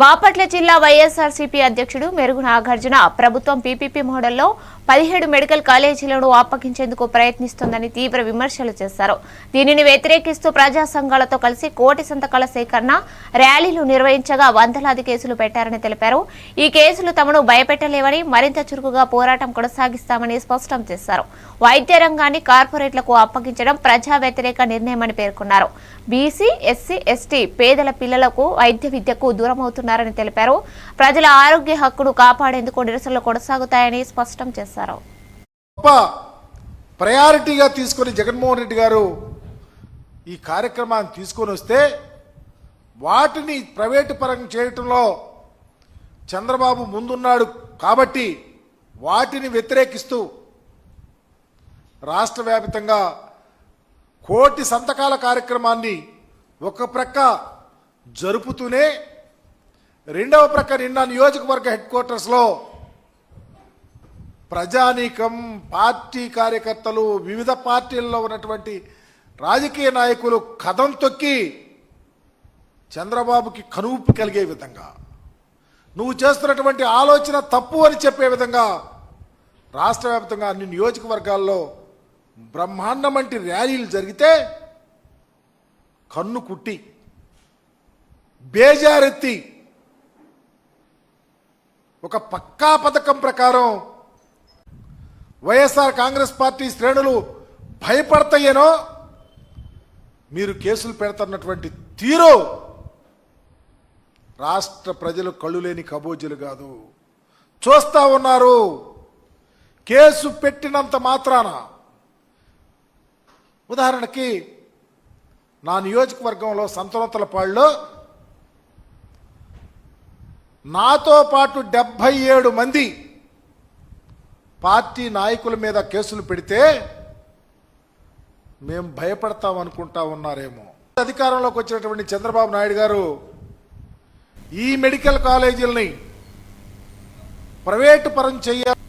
బాపట్ల జిల్లా వైఎస్ఆర్సీపీ అధ్యక్షుడు మెరుగు నాగార్జున ప్రభుత్వం పీపీపీ మోడల్లో 17 మెడికల్ కాలేజీలను అప్పగించేందుకు ప్రయత్నిస్తోందని తీవ్ర విమర్శలు చేశారు. దీనిని వ్యతిరేకిస్తూ ప్రజా సంఘాలతో కలిసి కోటి సంతకాల సేకరణ ర్యాలీలు నిర్వహించగా వందలాది కేసులు పెట్టారని తెలిపారు. ఈ కేసులు తమను భయపెట్టలేవని మరింత చురుకుగా పోరాటం కొనసాగిస్తామని స్పష్టం చేశారు. వైద్య రంగాన్ని కార్పొరేట్లకు అప్పగించడం ప్రజా వ్యతిరేక నిర్ణయమని పేర్కొన్నారు. బీసీ, ఎస్సీ, ఎస్టీ పేదల పిల్లలకు వైద్య విద్యకు దూరమవుతున్నారని తెలిపారు. ప్రజల ఆరోగ్య హక్కును కాపాడేందుకు నిరసనలు కొనసాగుతాయని స్పష్టం చేశారు. ప్రయారిటీగా తీసుకొని జగన్మోహన్ రెడ్డి గారు ఈ కార్యక్రమాన్ని తీసుకొని వస్తే వాటిని ప్రైవేటు పరం చేయటంలో చంద్రబాబు ముందున్నాడు కాబట్టి వాటిని వ్యతిరేకిస్తూ రాష్ట్ర వ్యాప్తంగా కోటి సంతకాల కార్యక్రమాన్ని ఒక ప్రక్క జరుపుతూనే రెండవ ప్రక్క నిన్న నియోజకవర్గ హెడ్ క్వార్టర్స్లో ప్రజానీకం, పార్టీ కార్యకర్తలు, వివిధ పార్టీల్లో ఉన్నటువంటి రాజకీయ నాయకులు కదం తొక్కి చంద్రబాబుకి కనువిప్పు కలిగే విధంగా, నువ్వు చేస్తున్నటువంటి ఆలోచన తప్పు అని చెప్పే విధంగా రాష్ట్ర వ్యాప్తంగా అన్ని నియోజకవర్గాల్లో బ్రహ్మాండమంటి ర్యాలీలు జరిగితే కన్ను కుట్టి బేజారెత్తి ఒక పక్కా పథకం ప్రకారం వైఎస్ఆర్ కాంగ్రెస్ పార్టీ శ్రేణులు భయపడతాయేనో మీరు కేసులు పెడుతున్నటువంటి తీరు రాష్ట్ర ప్రజలు కళ్ళు లేని కబోజీలు కాదు, చూస్తా ఉన్నారు. కేసు పెట్టినంత మాత్రాన ఉదాహరణకి నా నియోజకవర్గంలో సంతనోత్తలపాడులో నాతో పాటు 77 మంది పార్టీ నాయకుల మీద కేసులు పెడితే మేము భయపడతాం అనుకుంటా ఉన్నారేమో. అధికారంలోకి వచ్చినటువంటి చంద్రబాబు నాయుడు గారు ఈ మెడికల్ కాలేజీలని ప్రైవేటు పరం చేయాలి